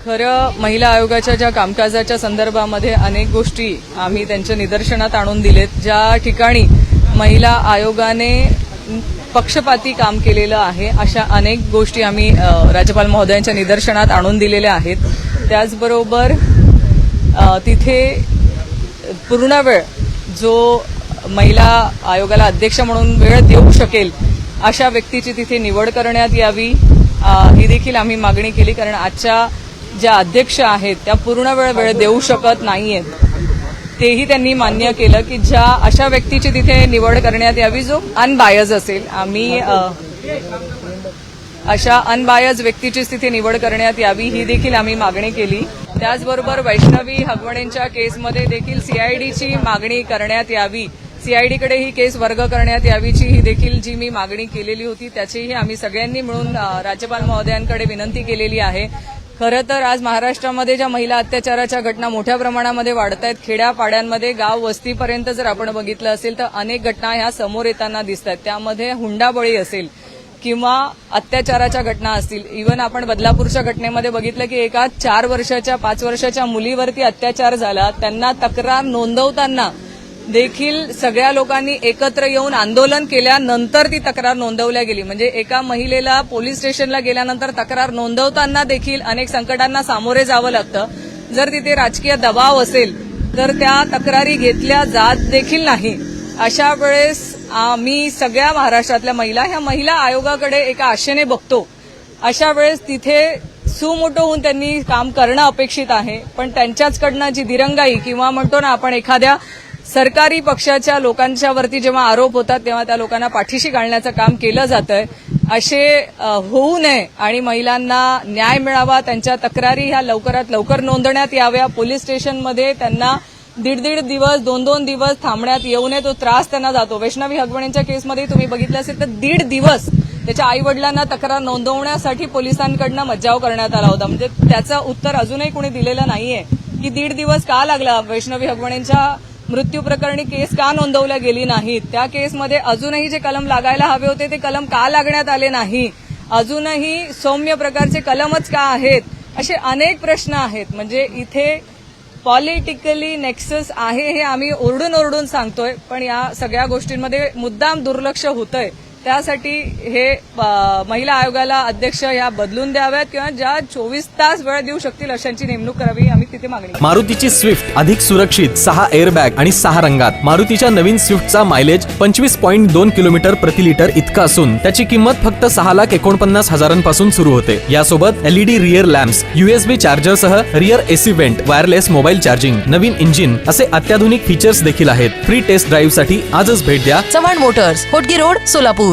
खरं महिला आयोगाच्या ज्या कामकाजाच्या संदर्भामध्ये अनेक गोष्टी आम्ही त्यांच्या निदर्शनात आणून दिलेत. ज्या ठिकाणी महिला आयोगाने पक्षपाती काम केलेलं आहे अशा अनेक गोष्टी आम्ही राज्यपाल महोदयांच्या निदर्शनात आणून दिलेल्या आहेत. त्याचबरोबर तिथे पूर्ण वेळ जो महिला आयोगाला अध्यक्ष म्हणून वेळ देऊ शकेल अशा व्यक्तीची तिथे निवड करण्यात यावी ही देखील आम्ही मागणी केली. कारण आजच्या ज्या अध्यक्ष आहेत त्या पूर्ण वेळ देऊ शकत नाहीयेत. तेही त्यांनी मान्य केलं की ज्या अशा व्यक्तीची तिथे निवड करण्यात यावी जो अनबायज असेल. आम्ही अशा अनबायज व्यक्तीचीच तिथे निवड करण्यात यावी ही देखील आम्ही मागणी केली. त्याचबरोबर वैष्णवी हगवणेंच्या केसमध्ये देखील सीआयडीची मागणी करण्यात यावी, सीआयडीकडे ही केस वर्ग करण्यात यावीची ही देखील जी मी मागणी केलेली होती त्याचीही आम्ही सगळ्यांनी मिळून राज्यपाल महोदयांकडे विनंती केलेली आहे. खरं तर आज महाराष्ट्रामध्ये ज्या महिला अत्याचाराच्या घटना मोठ्या प्रमाणामध्ये वाढत आहेत, खेड्यापाड्यांमध्ये गाव वस्तीपर्यंत जर आपण बघितलं असेल तर अनेक घटना ह्या समोर येताना दिसत आहेत. त्यामध्ये हुंडाबळी असेल किंवा अत्याचाराच्या घटना असतील. इव्हन आपण बदलापूरच्या घटनेमध्ये बघितलं की एका 4 वर्षाच्या 5 वर्षाच्या मुलीवरती अत्याचार झाला. त्यांना तक्रार नोंदवताना देखील सगळ्या लोकांनी एकत्र येऊन आंदोलन केल्यानंतर ती तक्रार नोंदवल्या गेली. म्हणजे एका महिलेला पोलीस स्टेशनला गेल्यानंतर तक्रार नोंदवताना देखील अनेक संकटांना सामोरे जावं लागतं. जर तिथे राजकीय दबाव असेल तर त्या तक्रारी घेतल्या जात देखील नाही. अशा वेळेस आम्ही सगळ्या महाराष्ट्रातल्या महिला ह्या महिला आयोगाकडे एका आशेने बघतो. अशा वेळेस तिथे सुमोटो होऊन त्यांनी काम करणं अपेक्षित आहे. पण त्यांच्याचकडनं जी दिरंगाई किंवा म्हणतो ना आपण एखाद्या सरकारी पक्षाच्या लोकांच्यावरती जेव्हा आरोप होतात तेव्हा त्या लोकांना पाठीशी घालण्याचं काम केलं जातंय. असे होऊ नये आणि महिलांना न्याय मिळावा, त्यांच्या तक्रारी ह्या लवकरात लवकर नोंदवण्यात याव्या. पोलीस स्टेशनमध्ये त्यांना 1.5 दिवस 2 दिवस थांबण्यात येऊ नये, तो त्रास त्यांना जातो. वैष्णवी हगवणेंच्या केसमध्ये तुम्ही बघितलं असेल तर 1.5 दिवस त्याच्या आईवडिलांना तक्रार नोंदवण्यासाठी पोलिसांकडनं मज्जाव करण्यात आला होता. म्हणजे त्याचं उत्तर अजूनही कोणी दिलेलं नाहीये की 1.5 दिवस का लागला, वैष्णवी हगवणेंच्या मृत्यू प्रकरणी केस का नोंदवल्या गेली नाहीत, त्या केसमध्ये अजूनही जे कलम लागायला हवे होते ते कलम का लागण्यात आले नाही, अजूनही सौम्य प्रकारचे कलमच का आहेत, असे अनेक प्रश्न आहेत. म्हणजे इथे पॉलिटिकली नेक्सस आहे हे आम्ही ओरडून सांगतोय, पण या सगळ्या गोष्टींमध्ये मुद्दाम दुर्लक्ष होतंय. त्यासाठी हे महिला आयोगाला अध्यक्ष ह्या बदलून द्याव्यात किंवा ज्या 24 तास वेळ देऊ शकतील अशांची नेमणूक करावी, आम्ही तिथे मागणी. मारुतीची स्विफ्ट अधिक सुरक्षित, 6 एअरबॅग आणि 6 रंगात. मारुतीच्या नवीन स्विफ्टचा मायलेज 25.2 किलोमीटर प्रति लिटर इतका असून त्याची किंमत फक्त 6,49,000 सुरू होते. यासोबत LED rear lamps, USB charger सह rear AC vent, wireless mobile charging, नवीन इंजिन असे अत्याधुनिक फीचर्स देखील आहेत. फ्री टेस्ट ड्राईव्ह साठी आजच भेट द्या चव्हाण मोटर्स, होटगी रोड, सोलापूर.